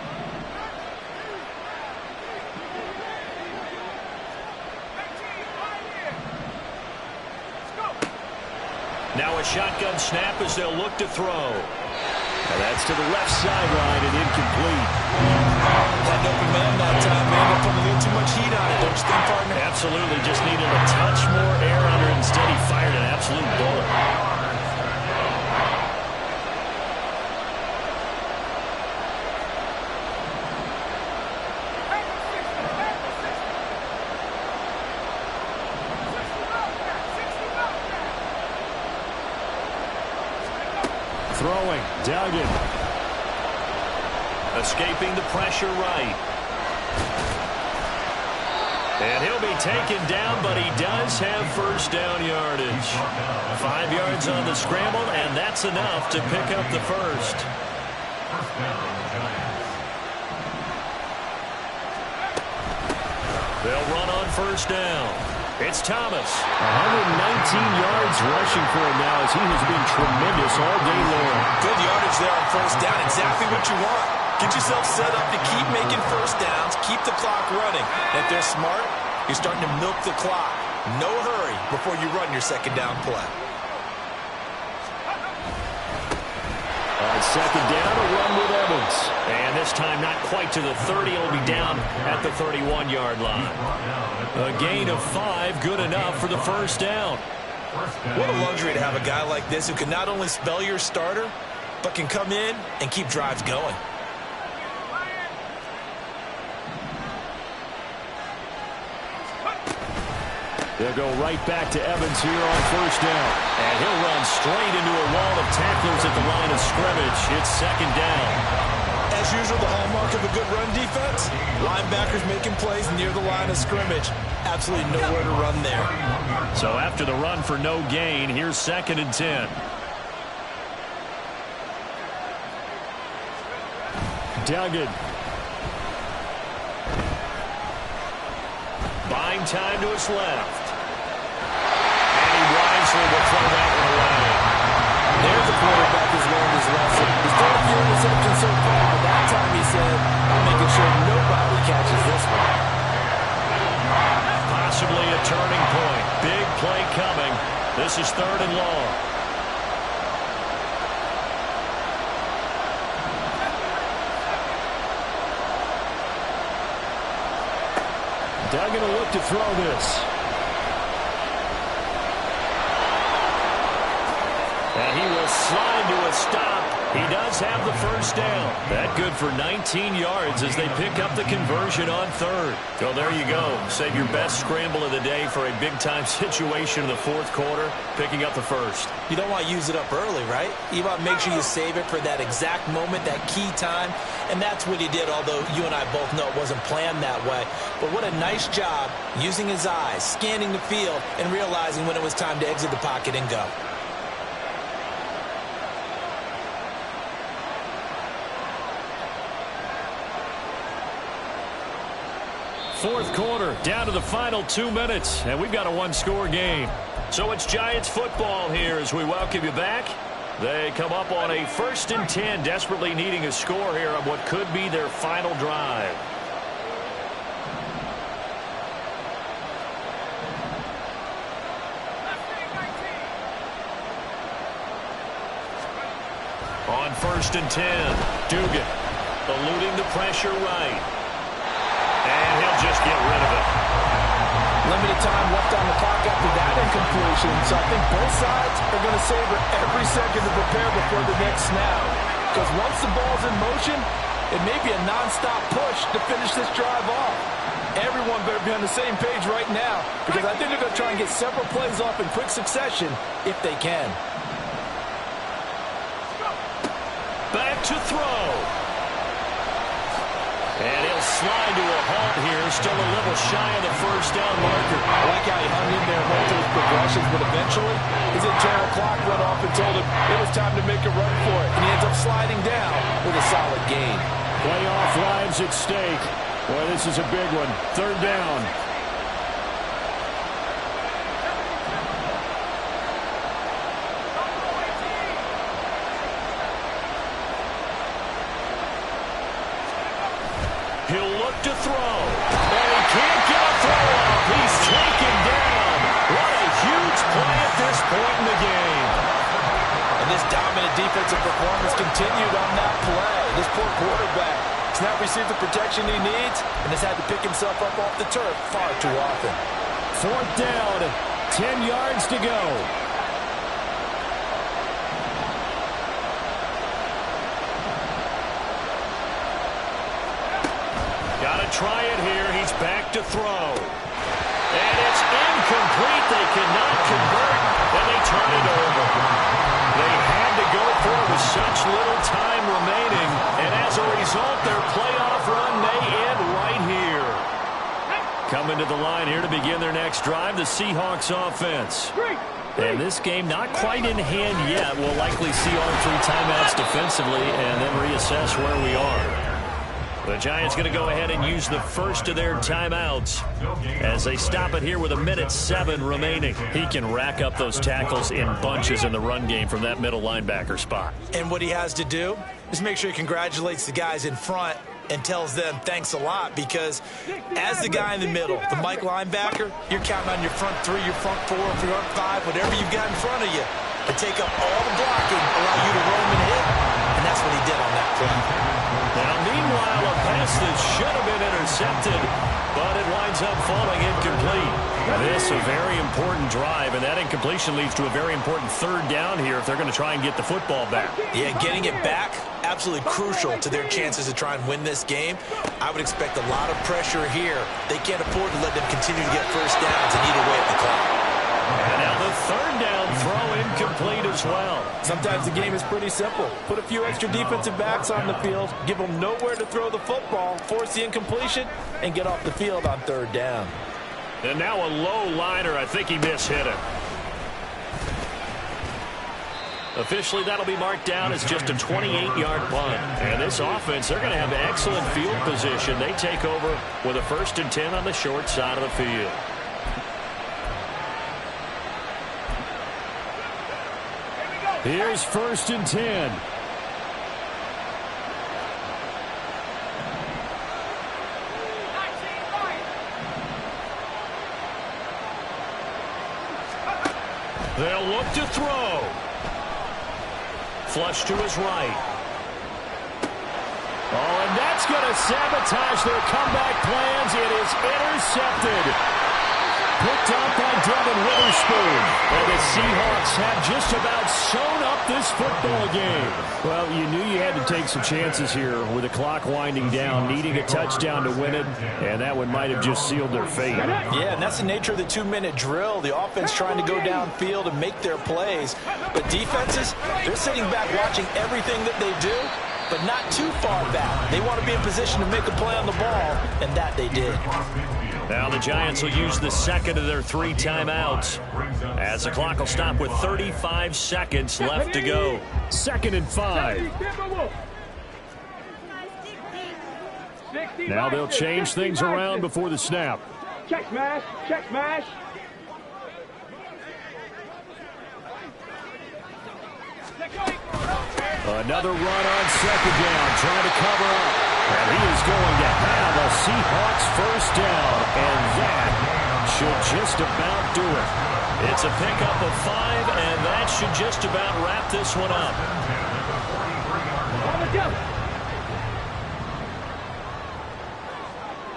Now a shotgun snap as they'll look to throw. And that's to the left sideline and incomplete. That open man that time, man. They're putting a little too much heat on it, don't you think, partner? Absolutely. Just needed a touch more air under it. Instead, he fired an absolute bullet. Throwing, Duggan. Escaping the pressure right. And he'll be taken down, but he does have first down yardage. 5 yards on the scramble, and that's enough to pick up the first. First down, Giants. They'll run on first down. It's Thomas. 119 yards rushing for him now as he has been tremendous all day long. Good yardage there on first down. Exactly what you want. Get yourself set up to keep making first downs, keep the clock running. And if they're smart, you're starting to milk the clock. No hurry before you run your 2nd down play. On 2nd down, a run with Evans. And this time not quite to the 30. It'll be down at the 31-yard line. A gain of 5, good enough for the first down. What a luxury to have a guy like this who can not only spell your starter, but can come in and keep drives going. They'll go right back to Evans here on first down. And he'll run straight into a wall of tacklers at the line of scrimmage. It's 2nd down. As usual, the hallmark of a good run defense, linebackers making plays near the line of scrimmage. Absolutely nowhere to run there. So after the run for no gain, here's 2nd and 10. Duggan. Buying time to his left. And he wisely will throw that one away. There's the quarterback has learned his lesson. He's thrown a few interceptions so far. That time he said, I'm making sure nobody catches this one. Possibly a turning point. Big play coming. This is 3rd and long. Duggan will look to throw this. And he will slide to a stop He does have the first down. That good for 19 yards as they pick up the conversion on third. So there you go. Save your best scramble of the day for a big-time situation in the fourth quarter, picking up the first. You don't want to use it up early, right? You want to make sure you save it for that exact moment, that key time. And that's what he did, although you and I both know it wasn't planned that way. But what a nice job using his eyes, scanning the field, and realizing when it was time to exit the pocket and go. Fourth quarter, down to the final 2 minutes, and we've got a one-score game. So it's Giants football here as we welcome you back. They come up on a 1st and 10, desperately needing a score here on what could be their final drive. On 1st and 10, Dugan eluding the pressure right. And he'll just get rid of it. Limited time left on the clock after that incompletion, so I think both sides are going to savor every second to prepare before the next snap. Because once the ball's in motion, it may be a non-stop push to finish this drive off. Everyone better be on the same page right now, because I think they're going to try and get several plays off in quick succession if they can. Back to throw. And he'll slide to a halt here, still a little shy of the first down marker. I like how he hung in there and went through his progressions, but eventually his internal clock went off and told him it was time to make a run for it. And he ends up sliding down with a solid gain. Playoff lives at stake. Boy, this is a big one. 3rd down. He'll look to throw. And he can't get a throw off. He's taken down. What a huge play at this point in the game. And this dominant defensive performance continued on that play. This poor quarterback has not received the protection he needs and has had to pick himself up off the turf far too often. 4th down, 10 yards to go. Try it here. He's back to throw. And it's incomplete. They cannot convert, and they turn it over. They had to go for it with such little time remaining, and as a result, their playoff run may end right here. Coming to the line here to begin their next drive, the Seahawks offense. And this game not quite in hand yet. We'll likely see all 3 timeouts defensively and then reassess where we are. The Giants going to go ahead and use the first of their timeouts as they stop it here with 1:07 remaining. He can rack up those tackles in bunches in the run game from that middle linebacker spot. And what he has to do is make sure he congratulates the guys in front and tells them thanks a lot, because as the guy in the middle, the Mike linebacker, you're counting on your front 3, your front 4, your front 5, whatever you've got in front of you to take up all the blocking, allow you to roam and hit, and that's what he did on that play. Now, meanwhile, a pass that should have been intercepted, but it winds up falling incomplete. This a very important drive, and that incompletion leads to a very important 3rd down here if they're going to try and get the football back. Yeah, getting it back, absolutely crucial to their chances to try and win this game. I would expect a lot of pressure here. They can't afford to let them continue to get first downs and eat away at the clock. And now the 3rd down throw incomplete as well. Sometimes the game is pretty simple. Put a few extra defensive backs on the field, give them nowhere to throw the football, force the incompletion, and get off the field on 3rd down. And now a low liner. I think he mishit it. Officially, that'll be marked down as just a 28-yard punt. And this offense, they're going to have excellent field position. They take over with a 1st and 10 on the short side of the field. Here's 1st and 10. They'll look to throw. Flush to his right. Oh, and that's going to sabotage their comeback plans. It is intercepted. picked up by Devin Witherspoon. And the Seahawks have just about sewn up this football game. Well, you knew you had to take some chances here with the clock winding down, needing a touchdown to win it, and that one might have just sealed their fate. Yeah, and that's the nature of the 2-minute drill. The offense trying to go downfield and make their plays. But defenses, they're sitting back watching everything that they do, but not too far back. They want to be in position to make a play on the ball, and that they did. Now the Giants will use the second of their 3 timeouts as the clock will stop with 35 seconds left to go. 2nd and 5. Now they'll change things around before the snap. Check smash, check smash. Another run on 2nd down, trying to cover up. And he is going to have a Seahawks first down, and that should just about do it. It's a pickup of 5, and that should just about wrap this one up.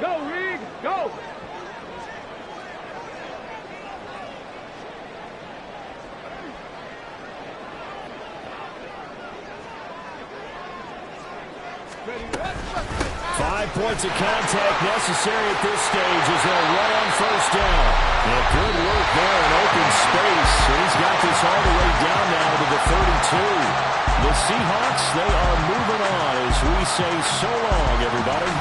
Go, Reed, go. Five points of contact necessary at this stage as they'll run on first down. And good work there in open space. He's got this all the way down now to the 32. The Seahawks, they are moving on as we say so long, everybody.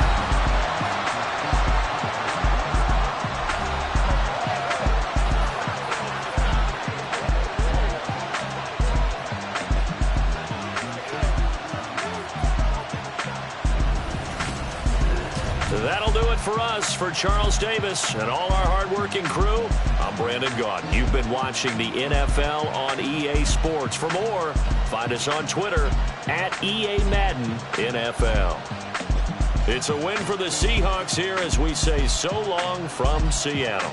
That'll do it for us. For Charles Davis and all our hardworking crew, I'm Brandon Gaudin. You've been watching the NFL on EA Sports. For more, find us on Twitter at EA Madden NFL. It's a win for the Seahawks here as we say so long from Seattle.